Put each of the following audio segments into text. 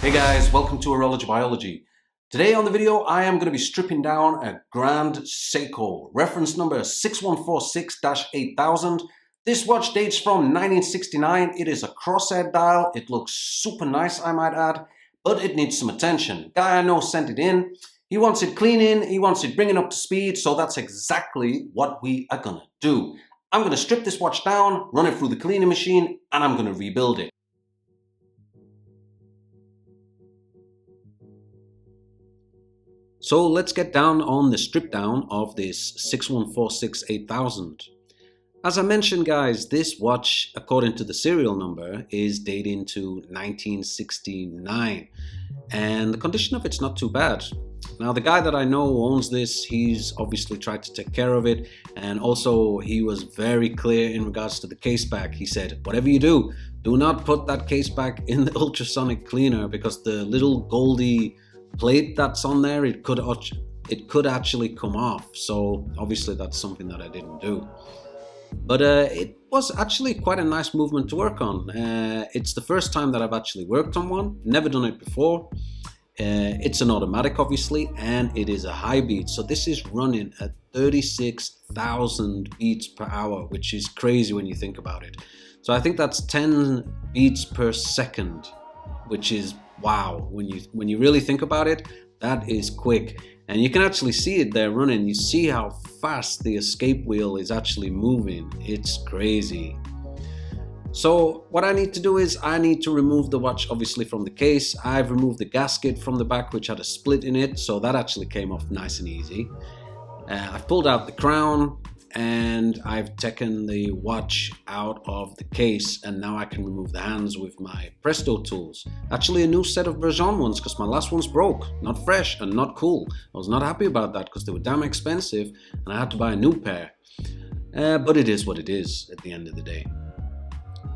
Hey guys, welcome to Horology Biology. Today on the video I am going to be stripping down a Grand Seiko, reference number 6146-8000. This watch dates from 1969. It is a crosshead dial. It looks super nice, I might add, but it needs some attention. Guy I know sent it in. He wants it cleaning, he wants it bringing up to speed, so that's exactly what we are going to do. I'm going to strip this watch down, run it through the cleaning machine, and I'm going to rebuild it. So let's get down on the strip down of this 6146-8000. As I mentioned guys, this watch, according to the serial number, is dating to 1969. And the condition of it's not too bad. Now the guy that I know who owns this, he's obviously tried to take care of it. And also he was very clear in regards to the case back. He said, whatever you do not put that case back in the ultrasonic cleaner, because the little goldy plate that's on there, it could actually come off. So obviously that's something that I didn't do, but it was actually quite a nice movement to work on. It's the first time that I've actually worked on one, never done it before. It's an automatic obviously, and it is a high beat, so this is running at 36,000 beats per hour, which is crazy when you think about it. So I think that's 10 beats per second, which is wow. When you really think about it, that is quick. And you can actually see it there running. You see how fast the escape wheel is actually moving. It's crazy. So what I need to do is I need to remove the watch obviously from the case. I've removed the gasket from the back, which had a split in it, so that actually came off nice and easy. I've pulled out the crown, and I've taken the watch out of the case, and now I can remove the hands with my Presto tools. Actually a new set of Bergeon ones, because my last ones broke. Not fresh and not cool. I was not happy about that because they were damn expensive and I had to buy a new pair. But it is what it is at the end of the day.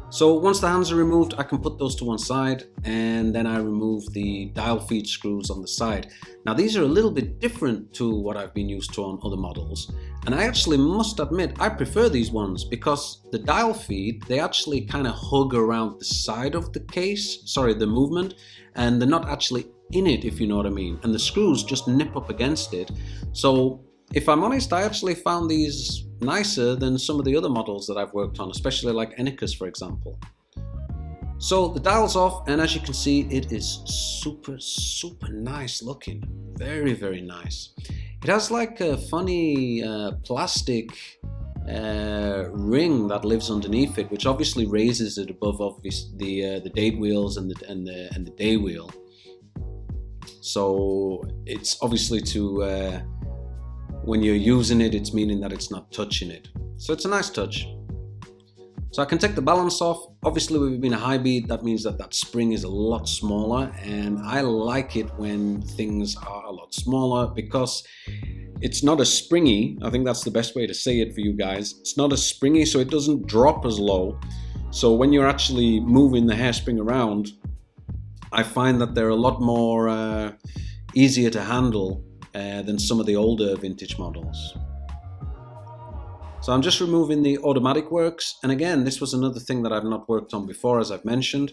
So once the hands are removed, I can put those to one side, and then I remove the dial feed screws on the side. Now these are a little bit different to what I've been used to on other models, and I actually must admit I prefer these ones because the dial feed, they actually kind of hug around the side of the case, sorry, the movement, and they're not actually in it, if you know what I mean, and the screws just nip up against it. So if I'm honest, I actually found these nicer than some of the other models that I've worked on, especially like Enicus for example. So the dial's off, and as you can see, it is super nice looking. Very nice. It has like a funny plastic ring that lives underneath it, which obviously raises it above the date wheels and the day wheel. So it's obviously to when you're using it, it's meaning that it's not touching it. So it's a nice touch. So I can take the balance off. Obviously with it being a high beat, that means that that spring is a lot smaller, and I like it when things are a lot smaller because it's not as springy. I think that's the best way to say it for you guys. It's not as springy, so it doesn't drop as low. So when you're actually moving the hairspring around, I find that they're a lot more easier to handle than some of the older vintage models. So I'm just removing the automatic works, and again, this was another thing that I've not worked on before, as I've mentioned,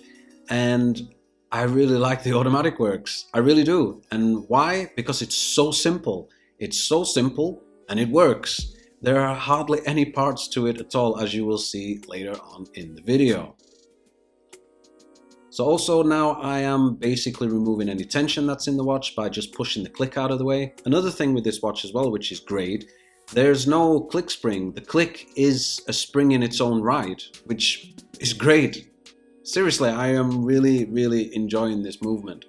and I really like the automatic works. I really do. And why? Because it's so simple. It's so simple and it works. There are hardly any parts to it at all, as you will see later on in the video. So also now I am basically removing any tension that's in the watch by just pushing the click out of the way. Another thing with this watch as well, which is great, there's no click spring. The click is a spring in its own right, which is great. Seriously, I am really enjoying this movement.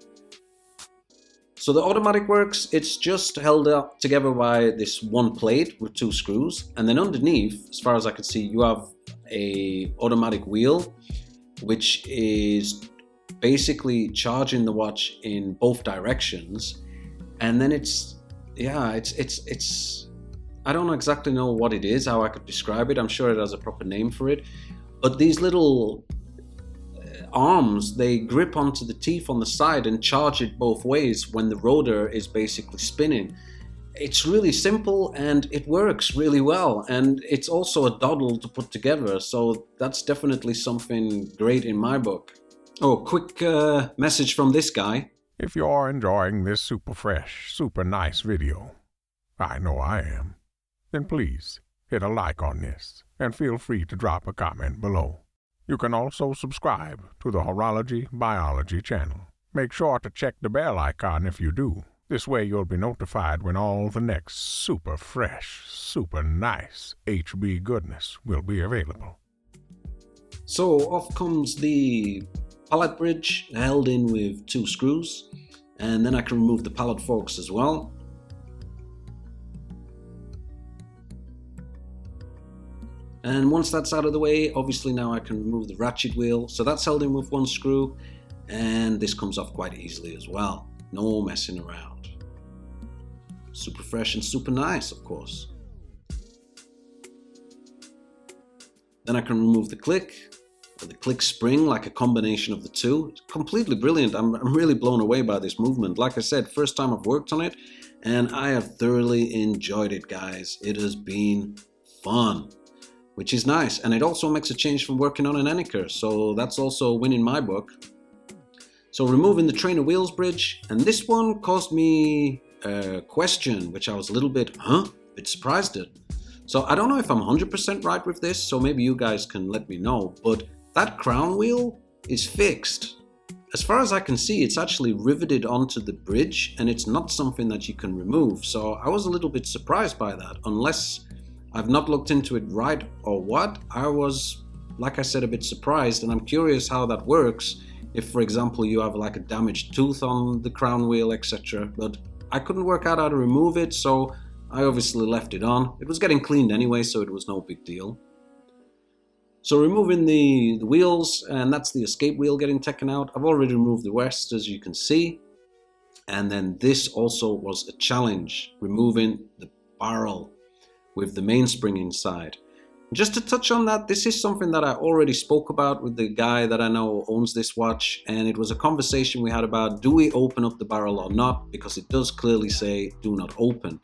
So the automatic works, it's just held up together by this one plate with two screws, and then underneath, as far as I can see, you have a automatic wheel, which is basically charging the watch in both directions. And then it's I don't exactly know what it is, how I could describe it. I'm sure it has a proper name for it, but these little arms, they grip onto the teeth on the side and charge it both ways when the rotor is basically spinning. It's really simple and it works really well, and it's also a doddle to put together, so that's definitely something great in my book. Oh, quick message from this guy. If you're enjoying this super fresh, super nice video, I know I am, then please hit a like on this and feel free to drop a comment below. You can also subscribe to the Horology Biology channel. Make sure to check the bell icon if you do. This way you'll be notified when all the next super fresh, super nice HB goodness will be available. So off comes the pallet bridge held in with 2 screws, and then I can remove the pallet forks as well. And once that's out of the way, obviously now I can remove the ratchet wheel. So that's held in with 1 screw, and this comes off quite easily as well. No messing around. Super fresh and super nice, of course. Then I can remove the click, or the click spring, like a combination of the two. It's completely brilliant. I'm really blown away by this movement. Like I said, first time I've worked on it, and I have thoroughly enjoyed it, guys. It has been fun, which is nice. And it also makes a change from working on an Eniker, so that's also a win in my book. So removing the trainer wheels bridge, and this one caused me a question, which I was a little bit surprised at. So I don't know if I'm 100% right with this, so maybe you guys can let me know, but that crown wheel is fixed. As far as I can see, it's actually riveted onto the bridge, and it's not something that you can remove. So I was a little bit surprised by that, unless I've not looked into it right or what. I was, like I said, a bit surprised, and I'm curious how that works. If, for example, you have like a damaged tooth on the crown wheel, etc. But I couldn't work out how to remove it, so I obviously left it on. It was getting cleaned anyway, so it was no big deal. So removing the wheels, and that's the escape wheel getting taken out. I've already removed the rest, as you can see. And then this also was a challenge, removing the barrel with the mainspring inside. Just to touch on that, this is something that I already spoke about with the guy that I know owns this watch, and it was a conversation we had about, do we open up the barrel or not, because it does clearly say do not open.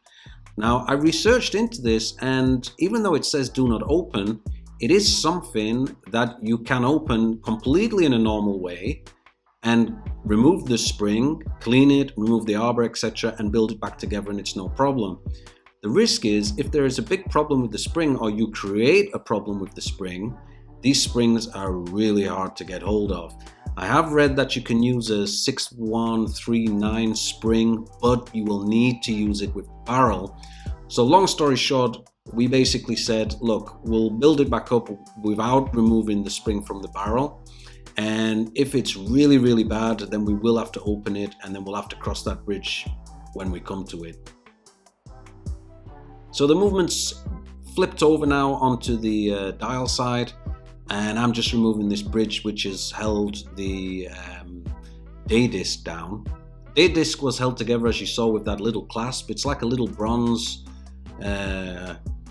Now, I researched into this, and even though it says do not open, it is something that you can open completely in a normal way and remove the spring, clean it, remove the arbor, etc., and build it back together, and it's no problem. The risk is, if there is a big problem with the spring, or you create a problem with the spring, these springs are really hard to get hold of. I have read that you can use a 6139 spring, but you will need to use it with the barrel. So long story short, we basically said, look, we'll build it back up without removing the spring from the barrel. And if it's really, really bad, then we will have to open it, and then we'll have to cross that bridge when we come to it. So the movement's flipped over now onto the dial side, and I'm just removing this bridge which has held the day disc down. Day disc was held together, as you saw, with that little clasp. It's like a little bronze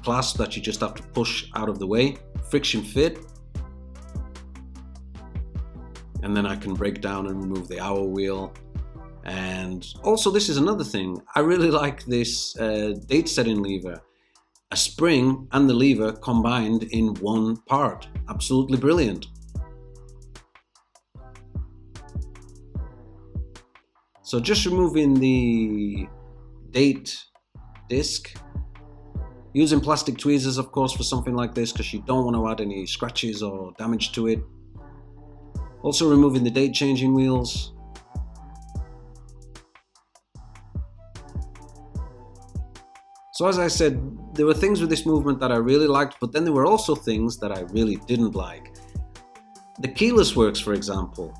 clasp that you just have to push out of the way. Friction fit. And then I can break down and remove the hour wheel. And also, this is another thing, I really like this date setting lever. A spring and the lever combined in one part. Absolutely brilliant. So just removing the date disc. Using plastic tweezers, of course, for something like this, because you don't want to add any scratches or damage to it. Also removing the date changing wheels. So as I said, there were things with this movement that I really liked, but then there were also things that I really didn't like. The keyless works, for example.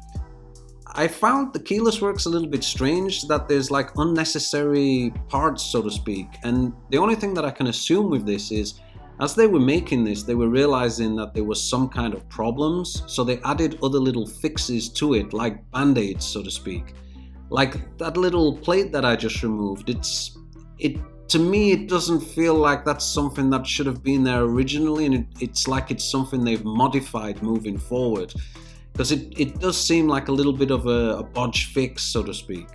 I found the keyless works a little bit strange, that there's like unnecessary parts, so to speak. And the only thing that I can assume with this is, as they were making this, they were realizing that there was some kind of problems. So they added other little fixes to it, like band-aids, so to speak. Like that little plate that I just removed, to me, it doesn't feel like that's something that should have been there originally, and it's like it's something they've modified moving forward. Because it does seem like a little bit of a bodge fix, so to speak.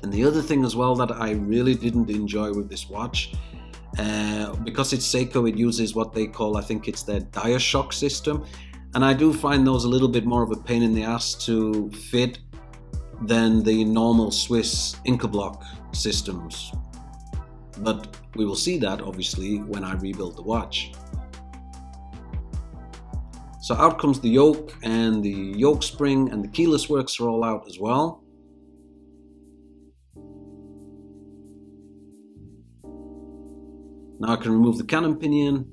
And the other thing as well that I really didn't enjoy with this watch, because it's Seiko, it uses what they call, I think it's their DiaShock system. and I do find those a little bit more of a pain in the ass to fit than the normal Swiss Incablock systems. But we will see that obviously when I rebuild the watch. So out comes the yoke, and the yoke spring and the keyless works are all out as well. Now I can remove the cannon pinion.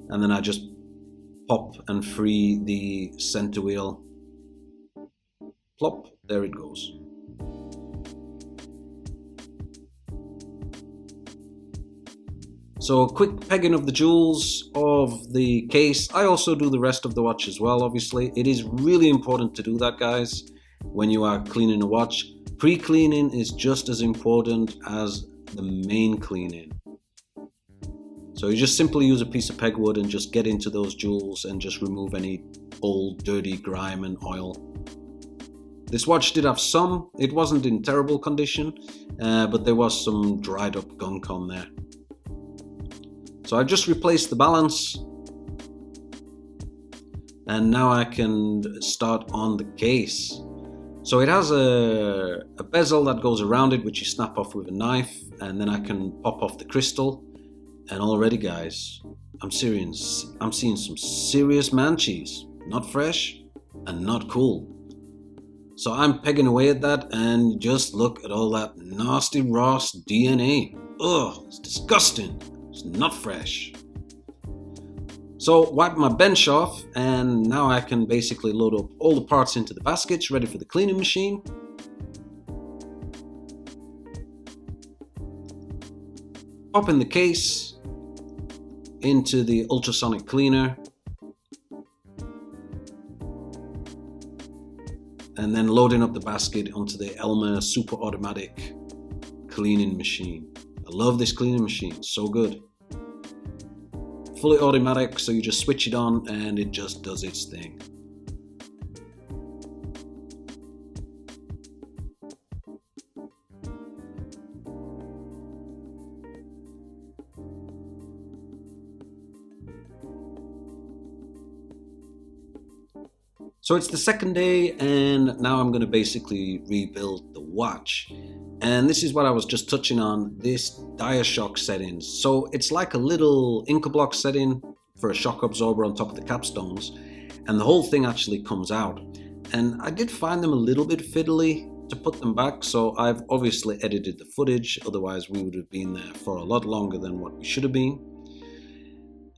And then I just pop and free the center wheel. Plop, there it goes. So a quick pegging of the jewels of the case. I also do the rest of the watch as well, obviously. It is really important to do that, guys, when you are cleaning a watch. Pre-cleaning is just as important as the main cleaning. So you just simply use a piece of pegwood and just get into those jewels and just remove any old dirty grime and oil. This watch did have some, it wasn't in terrible condition, but there was some dried up gunk on there. So I just replaced the balance, and now I can start on the case. So it has a bezel that goes around it, which you snap off with a knife, and then I can pop off the crystal. And already, guys, I'm seeing some serious man cheese. Not fresh and not cool. So I'm pegging away at that, and just look at all that nasty Ross DNA. Ugh, it's disgusting. It's not fresh. So wipe my bench off, and now I can basically load up all the parts into the baskets ready for the cleaning machine. Pop in the case into the ultrasonic cleaner, and then loading up the basket onto the Elma super automatic cleaning machine. I love this cleaning machine, so good. Fully automatic, so you just switch it on and it just does its thing. So it's the second day, and now I'm going to basically rebuild the watch. And this is what I was just touching on, this Diashock settings. So it's like a little Incablock setting for a shock absorber on top of the capstones, and the whole thing actually comes out. And I did find them a little bit fiddly to put them back, so I've obviously edited the footage, otherwise we would have been there for a lot longer than what we should have been.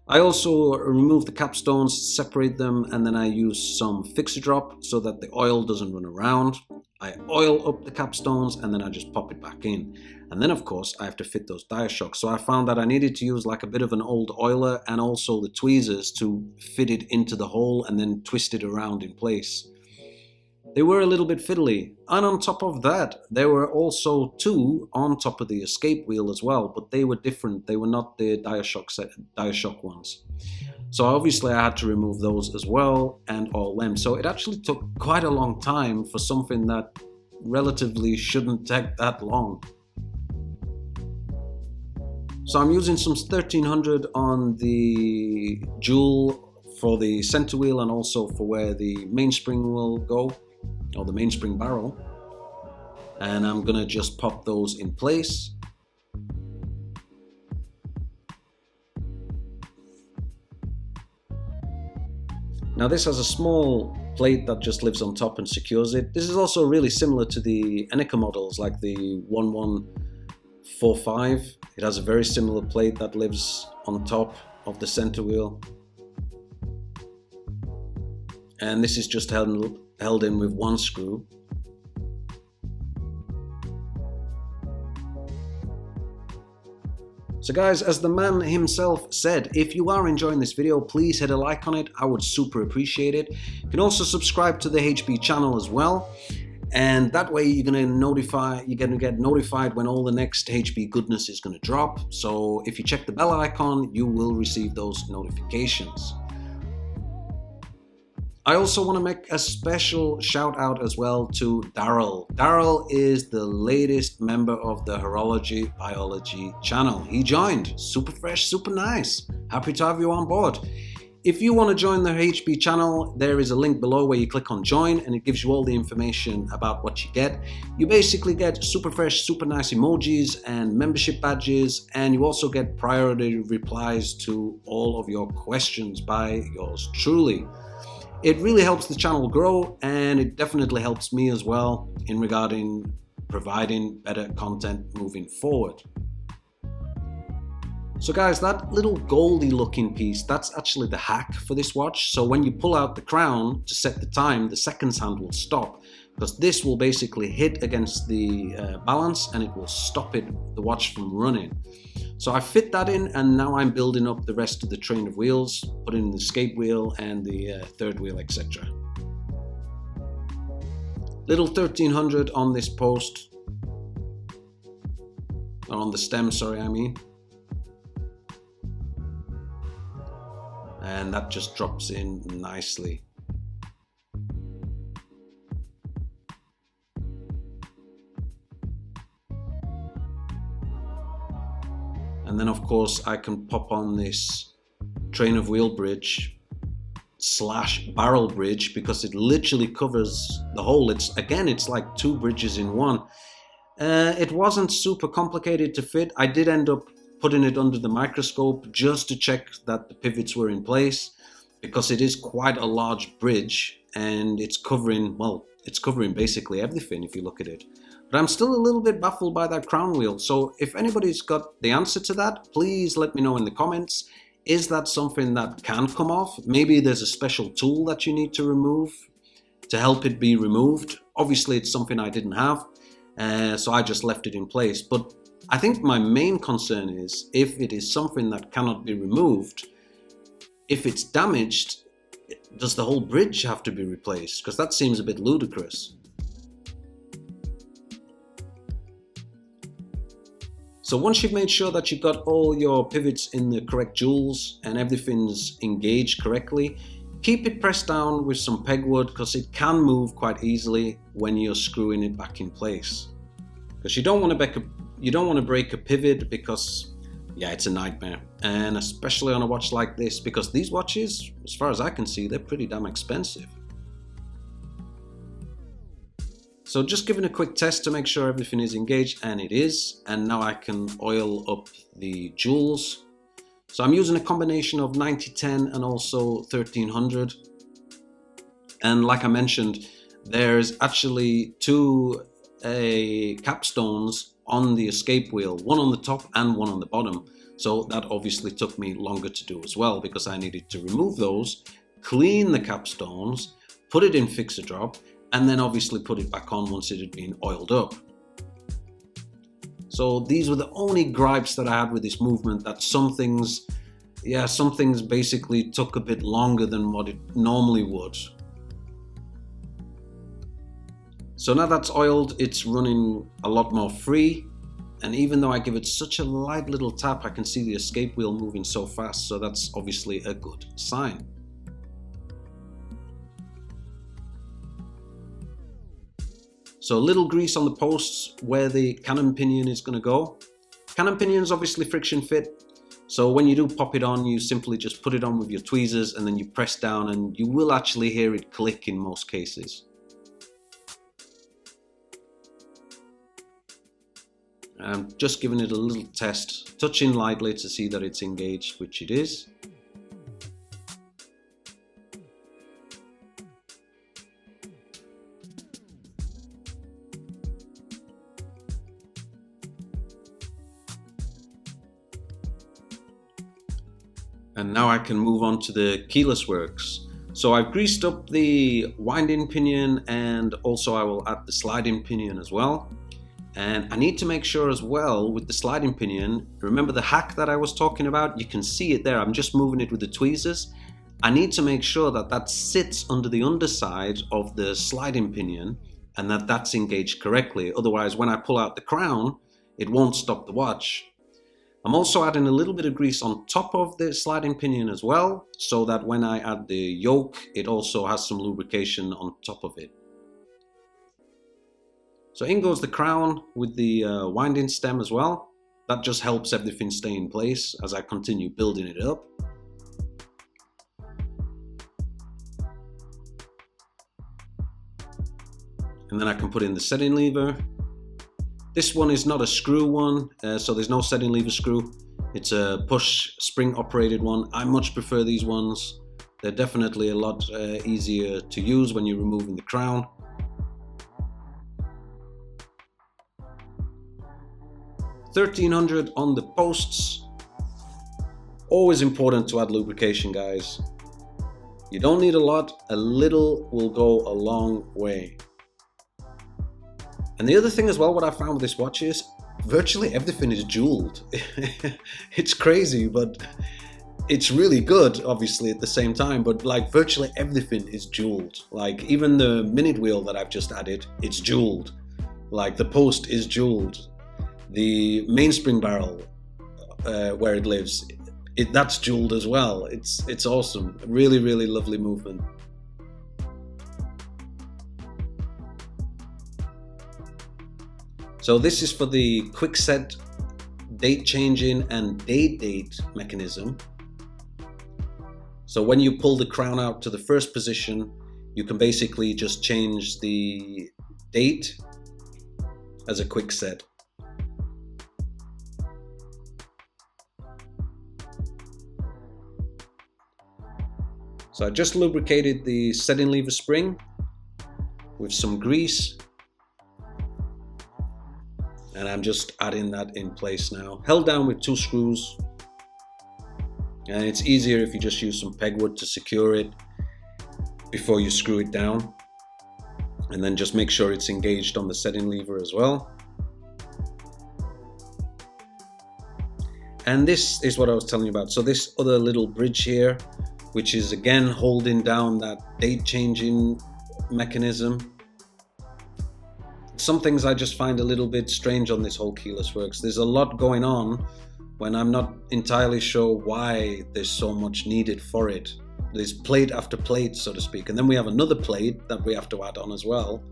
I also remove the capstones, separate them, and then I use some fix-a-drop so that the oil doesn't run around. I oil up the capstones and then I just pop it back in. And then of course I have to fit those Diashocks. So I found that I needed to use like a bit of an old oiler and also the tweezers to fit it into the hole and then twist it around in place. They were a little bit fiddly, and on top of that, there were also two on top of the escape wheel as well, but they were different. They were not the Diashock ones. So obviously I had to remove those as well, and all them. So it actually took quite a long time for something that relatively shouldn't take that long. So I'm using some 1300 on the jewel for the center wheel and also for where the mainspring will go, or the mainspring barrel, and I'm gonna just pop those in place. Now this has a small plate that just lives on top and secures it. This is also really similar to the Enica models, like the 1145. It has a very similar plate that lives on top of the center wheel, and this is just held in with one screw. So guys, as the man himself said, if you are enjoying this video, please hit a like on it. I would super appreciate it. You can also subscribe to the HB channel as well, and that way you're gonna get notified when all the next HB goodness is gonna drop. So if you check the bell icon, you will receive those notifications. I also want to make a special shout out as well to Daryl. Daryl is the latest member of the Horology Biology channel. He joined. Super fresh, super nice. Happy to have you on board. If you want to join the HB channel, there is a link below where you click on join and it gives you all the information about what you get. You basically get super fresh, super nice emojis and membership badges, and you also get priority replies to all of your questions by yours truly. It really helps the channel grow, and it definitely helps me as well in regarding providing better content moving forward. So guys, that little goldy looking piece, that's actually the hack for this watch. So when you pull out the crown to set the time, the seconds hand will stop, because this will basically hit against the balance and it will stop the watch from running. So I fit that in, and now I'm building up the rest of the train of wheels, putting in the escape wheel and the third wheel, etc. Little 1300 on this post, or on the stem, sorry, I mean. And that just drops in nicely. And then of course I can pop on this train of wheel bridge / barrel bridge, because it literally covers the whole. It's like two bridges in one. It wasn't super complicated to fit. I did end up putting it under the microscope just to check that the pivots were in place, because it is quite a large bridge and it's covering basically everything if you look at it. But I'm still a little bit baffled by that crown wheel. So if anybody's got the answer to that, please let me know in the comments. Is that something that can come off? Maybe there's a special tool that you need to remove to help it be removed. Obviously it's something I didn't have, so I just left it in place. But I think my main concern is, if it is something that cannot be removed, if it's damaged, does the whole bridge have to be replaced? Because that seems a bit ludicrous. So once you've made sure that you've got all your pivots in the correct jewels and everything's engaged correctly, keep it pressed down with some pegwood, because it can move quite easily when you're screwing it back in place. Because you don't want to break a pivot, because yeah, it's a nightmare. And especially on a watch like this, because these watches, as far as I can see, they're pretty damn expensive. So just giving a quick test to make sure everything is engaged, and it is. And now I can oil up the jewels. So I'm using a combination of 9010 and also 1300. And like I mentioned, there's actually two capstones on the escape wheel, one on the top and one on the bottom. So that obviously took me longer to do as well, because I needed to remove those, clean the capstones, put it in fix-a-drop, and then obviously put it back on once it had been oiled up. So these were the only gripes that I had with this movement, that some things basically took a bit longer than what it normally would. So now that's oiled, it's running a lot more free. And even though I give it such a light little tap, I can see the escape wheel moving so fast. So that's obviously a good sign. So a little grease on the posts where the cannon pinion is going to go. Cannon pinion is obviously friction fit. So when you do pop it on, you simply just put it on with your tweezers and then you press down, and you will actually hear it click in most cases. I'm just giving it a little test, touching lightly to see that it's engaged, which it is. And now I can move on to the keyless works. So I've greased up the winding pinion, and also I will add the sliding pinion as well. And I need to make sure as well with the sliding pinion, remember the hack that I was talking about? You can see it there, I'm just moving it with the tweezers. I need to make sure that that sits under the underside of the sliding pinion and that that's engaged correctly. Otherwise, when I pull out the crown, it won't stop the watch. I'm also adding a little bit of grease on top of the sliding pinion as well, so that when I add the yoke, it also has some lubrication on top of it. So in goes the crown with the winding stem as well. That just helps everything stay in place as I continue building it up. And then I can put in the setting lever. This one is not a screw one, so there's no setting lever screw. It's a push spring operated one. I much prefer these ones. They're definitely a lot easier to use when you're removing the crown. $1,300 on the posts. Always important to add lubrication, guys. You don't need a lot. A little will go a long way. And the other thing as well, what I found with this watch is virtually everything is jeweled. It's crazy, but it's really good, obviously, at the same time. But like virtually everything is jeweled. Like even the minute wheel that I've just added, it's jeweled. Like the post is jeweled. The mainspring barrel, where it lives, that's jeweled as well. It's awesome. Really, really lovely movement. So this is for the quick set date changing and date mechanism. So when you pull the crown out to the first position, you can basically just change the date as a quick set. So I just lubricated the setting lever spring with some grease. And I'm just adding that in place now. Held down with 2 screws. And it's easier if you just use some pegwood to secure it before you screw it down. And then just make sure it's engaged on the setting lever as well. And this is what I was telling you about. So this other little bridge here, which is again holding down that date changing mechanism. Some things I just find a little bit strange on this whole keyless works. There's a lot going on when I'm not entirely sure why there's so much needed for it. There's plate after plate, so to speak, and then we have another plate that we have to add on as well.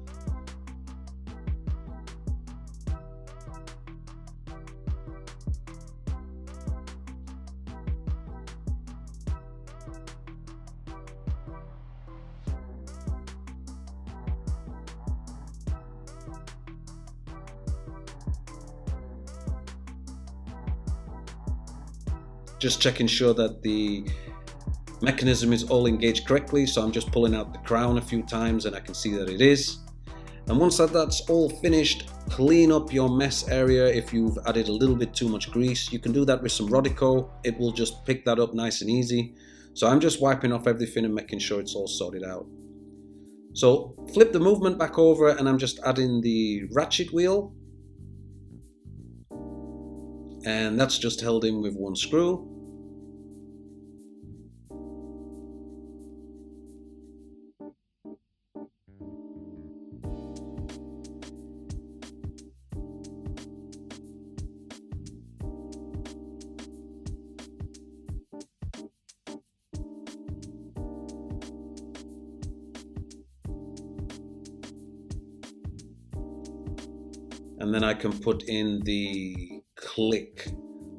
Just checking sure that the mechanism is all engaged correctly, so I'm just pulling out the crown a few times and I can see that it is. And once that's all finished, clean up your mess area. If you've added a little bit too much grease, you can do that with some Rodico. It will just pick that up nice and easy. So I'm just wiping off everything and making sure it's all sorted out. So flip the movement back over and I'm just adding the ratchet wheel. And that's just held in with 1 screw. And then I can put in the click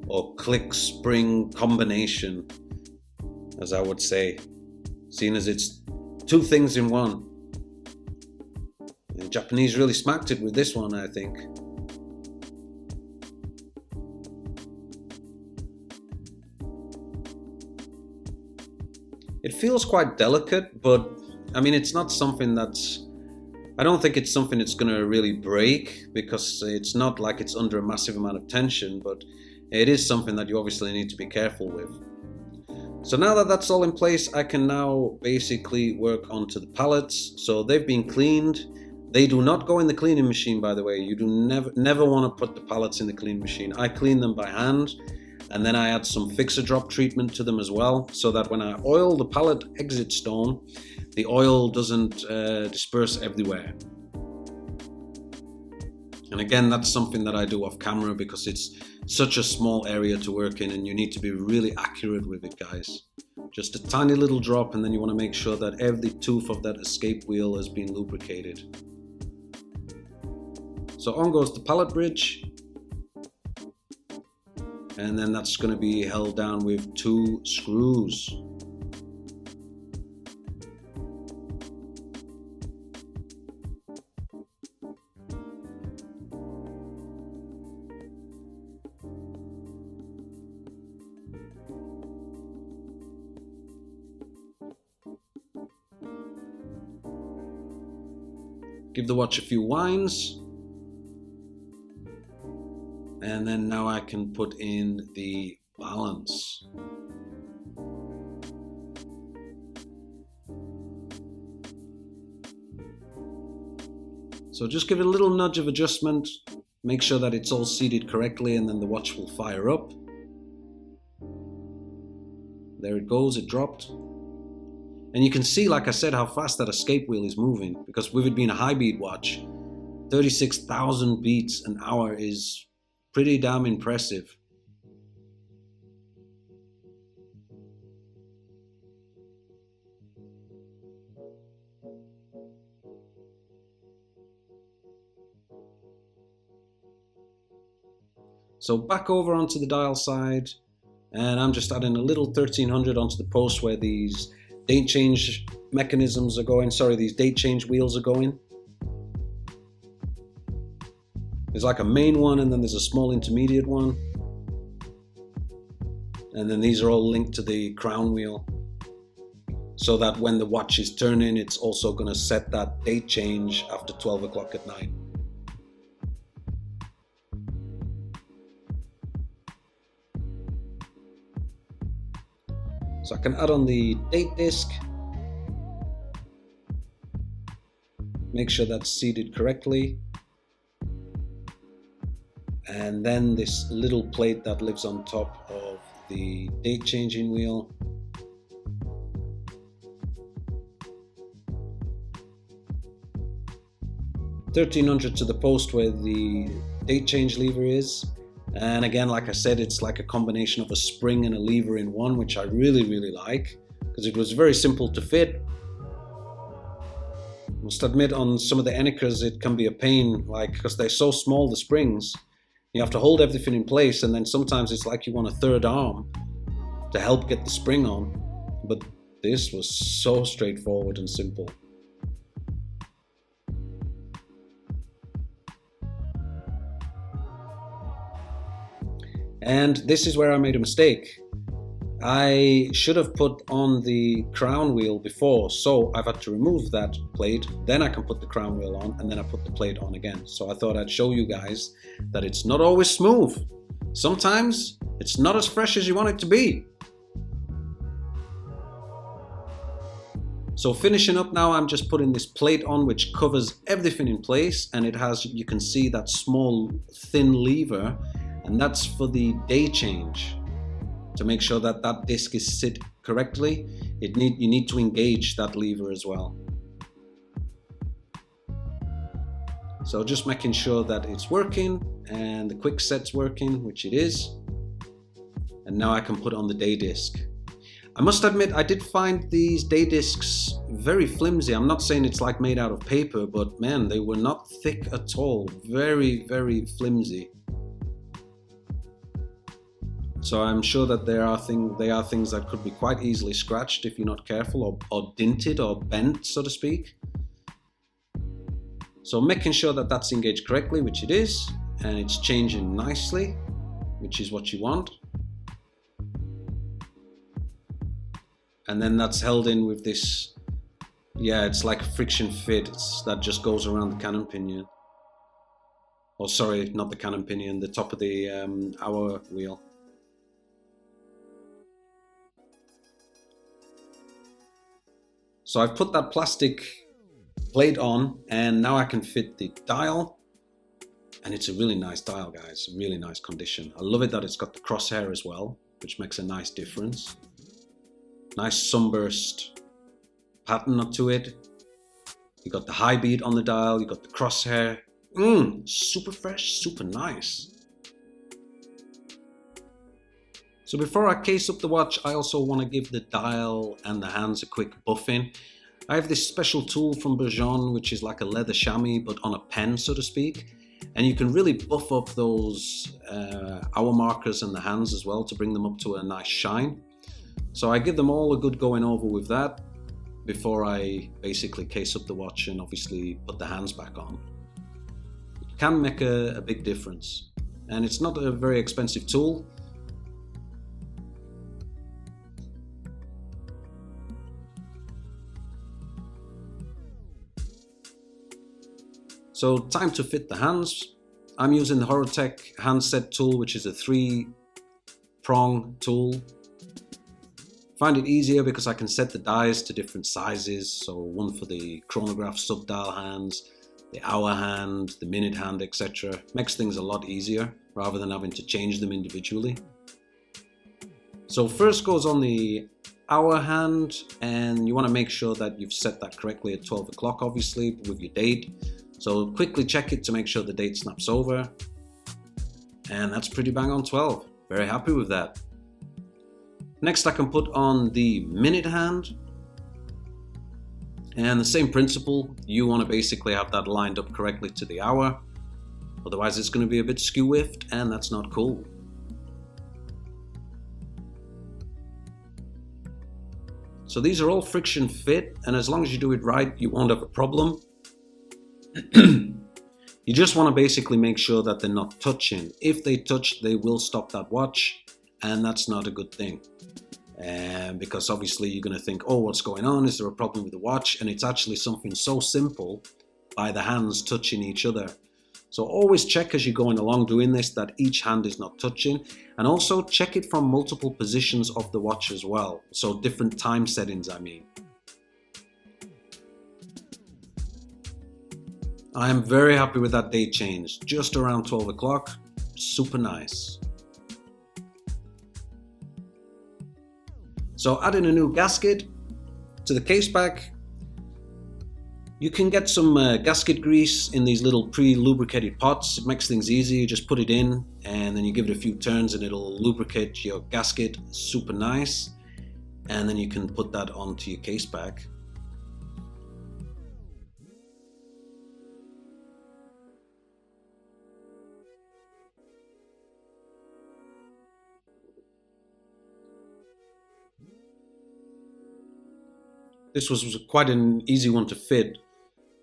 or click spring combination, as I would say, seeing as it's 2 things in one. The Japanese really smacked it with this one, I think. It feels quite delicate, but I mean, it's not something that's, I don't think it's something that's going to really break, because it's not like it's under a massive amount of tension, but it is something that you obviously need to be careful with. So now that that's all in place, I can now basically work onto the pallets. So they've been cleaned. They do not go in the cleaning machine, by the way. You do never want to put the pallets in the cleaning machine. I clean them by hand, and then I add some fixer drop treatment to them as well, so that when I oil the pallet exit stone, the oil doesn't disperse everywhere. And again, that's something that I do off camera because it's such a small area to work in and you need to be really accurate with it, guys. Just a tiny little drop, and then you want to make sure that every tooth of that escape wheel has been lubricated. So on goes the pallet bridge, and then that's going to be held down with 2 screws. Give the watch a few winds, and then now I can put in the balance. So just give it a little nudge of adjustment, make sure that it's all seated correctly, and then the watch will fire up. There it goes, it dropped. And you can see, like I said, how fast that escape wheel is moving, because with it being a high beat watch, 36,000 beats an hour is pretty damn impressive. So back over onto the dial side, and I'm just adding a little 1300 onto the post where these date change mechanisms are going, these date change wheels are going. There's like a main one, and then there's a small intermediate one. And then these are all linked to the crown wheel, so that when the watch is turning, it's also going to set that date change after 12 o'clock at night. So I can add on the date disc, make sure that's seated correctly, and then this little plate that lives on top of the date changing wheel. $1,300 to the post where the date change lever is. And again, like I said, it's like a combination of a spring and a lever in one, which I really like, because it was very simple to fit. I must admit, on some of the Enikers, it can be a pain, like, because they're so small, the springs. You have to hold everything in place, and then sometimes it's like you want a third arm to help get the spring on. But this was so straightforward and simple. And this is where I made a mistake. I should have put on the crown wheel before, so I've had to remove that plate, then I can put the crown wheel on, and then I put the plate on again. So I thought I'd show you guys that it's not always smooth. Sometimes it's not as fresh as you want it to be. So finishing up now, I'm just putting this plate on which covers everything in place, and it has, you can see that small thin lever, and that's for the day change. To make sure that that disc is sit correctly, you need to engage that lever as well. So just making sure that it's working and the quick set's working, which it is. And now I can put on the day disc. I must admit, I did find these day discs very flimsy. I'm not saying it's like made out of paper, but man, they were not thick at all. Very flimsy. So I'm sure that they are things that could be quite easily scratched if you're not careful, or dinted or bent, so to speak. So making sure that that's engaged correctly, which it is, and it's changing nicely, which is what you want. And then that's held in with this, yeah, it's like a friction fit that just goes around the cannon pinion. Oh, sorry, not the cannon pinion, the top of the hour wheel. So I've put that plastic plate on, and now I can fit the dial, and it's a really nice dial, guys, really nice condition. I love it that it's got the crosshair as well, which makes a nice difference. Nice sunburst pattern to it. You got the high beat on the dial, you got the crosshair Super fresh, super nice. So before I case up the watch, I also want to give the dial and the hands a quick buffing. I have this special tool from Bergeon, which is like a leather chamois, but on a pen, so to speak. And you can really buff up those hour markers and the hands as well to bring them up to a nice shine. So I give them all a good going over with that before I basically case up the watch and obviously put the hands back on. It can make a big difference. And it's not a very expensive tool. So time to fit the hands. I'm using the Horotech handset tool, which is a 3-prong tool. Find it easier because I can set the dies to different sizes. So one for the chronograph sub-dial hands, the hour hand, the minute hand, etc. Makes things a lot easier rather than having to change them individually. So first goes on the hour hand, and you want to make sure that you've set that correctly at 12 o'clock, obviously, with your date. So quickly check it to make sure the date snaps over. And that's pretty bang on 12. Very happy with that. Next I can put on the minute hand. And the same principle, you want to basically have that lined up correctly to the hour. Otherwise it's going to be a bit skew-whiffed, and that's not cool. So these are all friction fit, and as long as you do it right, you won't have a problem. You just want to basically make sure that they're not touching. If they touch, they will stop that watch, and that's not a good thing. Because obviously you're going to think, oh, what's going on? Is there a problem with the watch? And it's actually something so simple by the hands touching each other. So always check as you're going along doing this that each hand is not touching, and also check it from multiple positions of the watch as well. So different time settings, I mean. I am very happy with that date change, just around 12 o'clock, super nice. So adding a new gasket to the case back. You can get some gasket grease in these little pre-lubricated pots. It makes things easy. You just put it in and then you give it a few turns and it'll lubricate your gasket, super nice. And then you can put that onto your case back. This was quite an easy one to fit.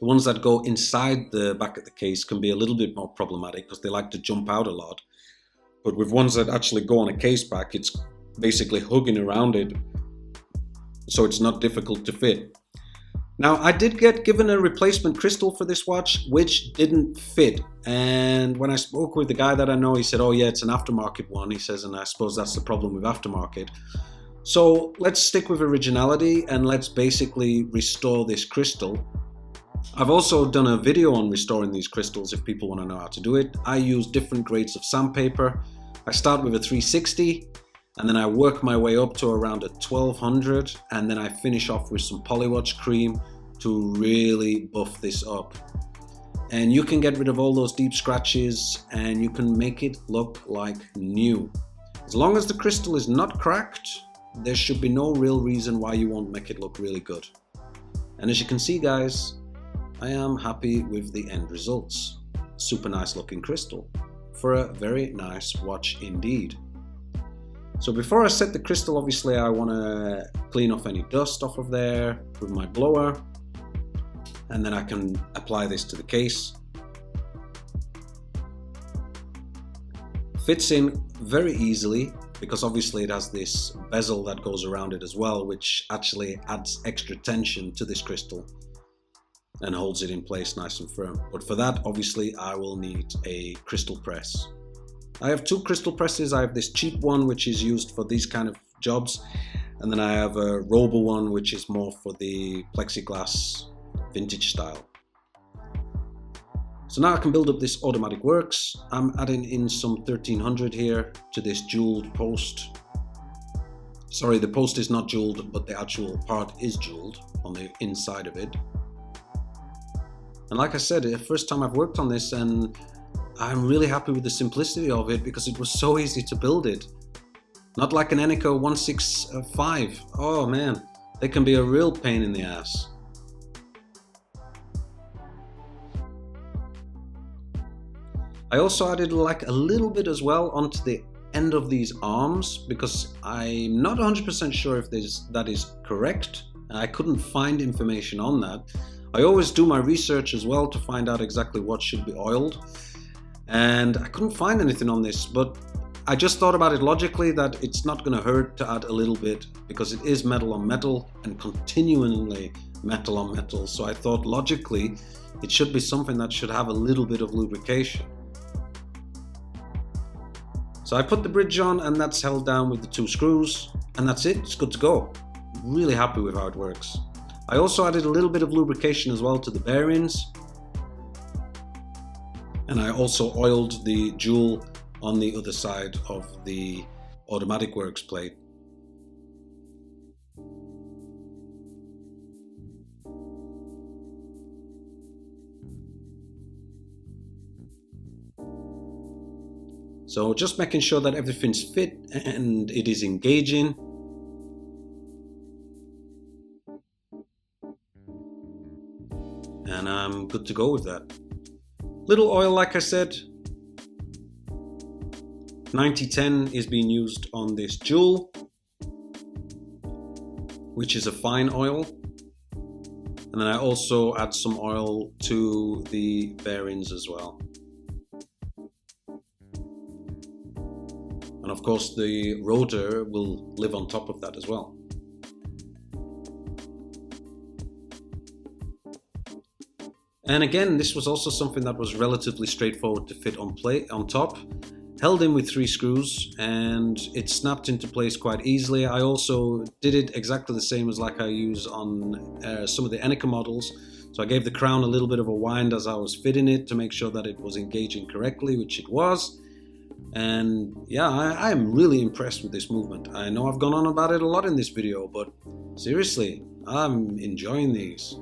The ones that go inside the back of the case can be a little bit more problematic because they like to jump out a lot. But with ones that actually go on a case back, it's basically hugging around it, so it's not difficult to fit. Now, I did get given a replacement crystal for this watch, which didn't fit. And when I spoke with the guy that I know, he said, oh yeah, it's an aftermarket one. He says, and I suppose that's the problem with aftermarket. So let's stick with originality and let's basically restore this crystal. I've also done a video on restoring these crystals if people want to know how to do it. I use different grades of sandpaper. I start with a 360 and then I work my way up to around a 1200, and then I finish off with some polywatch cream to really buff this up. And you can get rid of all those deep scratches and you can make it look like new. As long as the crystal is not cracked, there should be no real reason why you won't make it look really good. And as you can see, guys, I am happy with the end results. Super nice looking crystal for a very nice watch indeed. So before I set the crystal, obviously I want to clean off any dust off of there with my blower, and then I can apply this to the case. Fits in very easily because obviously it has this bezel that goes around it as well, which actually adds extra tension to this crystal and holds it in place nice and firm. But for that, obviously I will need a crystal press. I have two crystal presses. I have this cheap one which is used for these kind of jobs, and then I have a Robo one which is more for the plexiglass vintage style. So now I can build up this automatic works. I'm adding in some 1300 here to this jeweled post. Sorry, the post is not jeweled, but the actual part is jeweled on the inside of it. And like I said, the first time I've worked on this, and I'm really happy with the simplicity of it because it was so easy to build it. Not like an Eneco 165. Oh man, they can be a real pain in the ass. I also added like a little bit as well onto the end of these arms because I'm not 100% sure if that is correct. I couldn't find information on that. I always do my research as well to find out exactly what should be oiled, and I couldn't find anything on this, but I just thought about it logically that it's not going to hurt to add a little bit because it is metal on metal and continually metal on metal, so I thought logically it should be something that should have a little bit of lubrication. So I put the bridge on and that's held down with the 2 screws, and that's it, it's good to go. Really happy with how it works. I also added a little bit of lubrication as well to the bearings, and I also oiled the jewel on the other side of the automatic works plate. So just making sure that everything's fit and it is engaging. And I'm good to go with that. Little oil, like I said. 9010 is being used on this jewel, which is a fine oil. And then I also add some oil to the bearings as well. And of course the rotor will live on top of that as well. And again, this was also something that was relatively straightforward to fit on top. Held in with 3 screws and it snapped into place quite easily. I also did it exactly the same as like I use on some of the Eneco models. So I gave the crown a little bit of a wind as I was fitting it to make sure that it was engaging correctly, which it was. And yeah, I'm really impressed with this movement. I know I've gone on about it a lot in this video, but seriously, I'm enjoying these.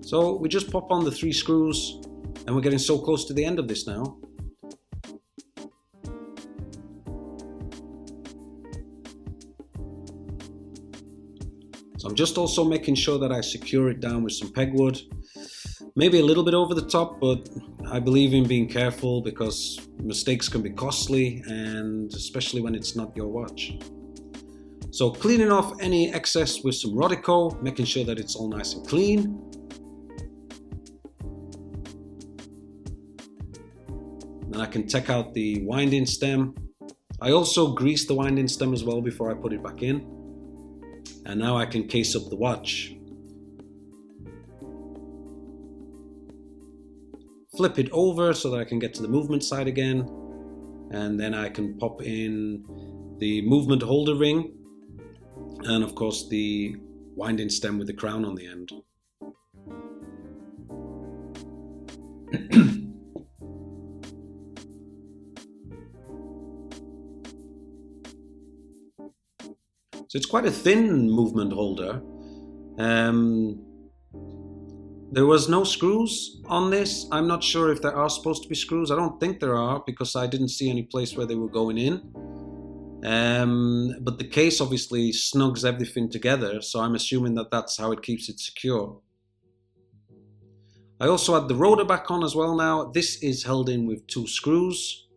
So we just pop on the 3 screws and we're getting so close to the end of this now. So I'm just also making sure that I secure it down with some pegwood. Maybe a little bit over the top, but I believe in being careful because mistakes can be costly, and especially when it's not your watch. So cleaning off any excess with some Rodico, making sure that it's all nice and clean. Then I can take out the winding stem. I also grease the winding stem as well before I put it back in. And now I can case up the watch. Flip it over so that I can get to the movement side again. And then I can pop in the movement holder ring. And of course the winding stem with the crown on the end. So it's quite a thin movement holder. There was no screws on this. I'm not sure if there are supposed to be screws. I don't think there are because I didn't see any place where they were going in. But the case obviously snugs everything together, so I'm assuming that that's how it keeps it secure. I also had the rotor back on as well now. This is held in with 2 screws.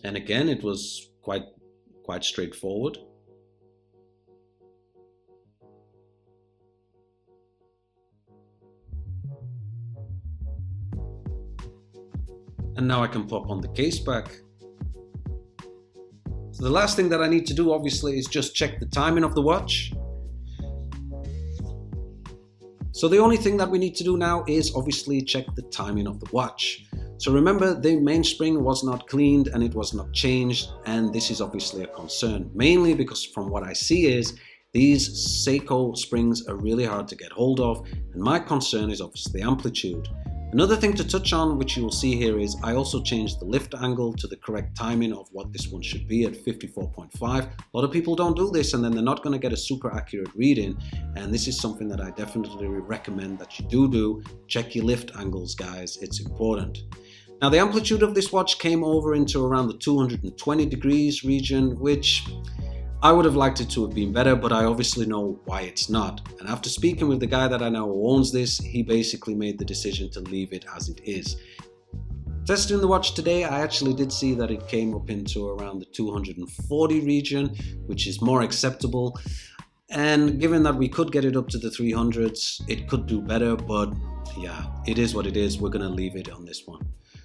And again, it was quite straightforward. And now I can pop on the case back. So the last thing that I need to do obviously is just check the timing of the watch. So the only thing that we need to do now is obviously check the timing of the watch. So remember, the mainspring was not cleaned and it was not changed, and this is obviously a concern, mainly because from what I see is these Seiko springs are really hard to get hold of, and my concern is obviously the amplitude. Another thing to touch on, which you will see here, is I also changed the lift angle to the correct timing of what this one should be at 54.5. A lot of people don't do this and then they're not going to get a super accurate reading, and this is something that I definitely recommend that you do. Check your lift angles, guys, it's important. Now the amplitude of this watch came over into around the 220 degrees region, which I would have liked it to have been better, but I obviously know why it's not. And after speaking with the guy that I know owns this, he basically made the decision to leave it as it is. Testing the watch today, I actually did see that it came up into around the 240 region, which is more acceptable. And given that we could get it up to the 300s, it could do better, but yeah, it is what it is. We're going to leave it on this one.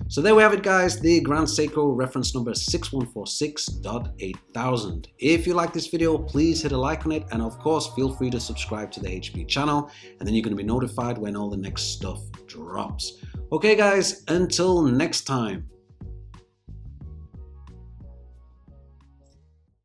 So there we have it, guys, the Grand Seiko reference number 6146.8000. If you like this video, please hit a like on it, and of course feel free to subscribe to the HP channel, and then you're going to be notified when all the next stuff drops. Okay guys, until next time.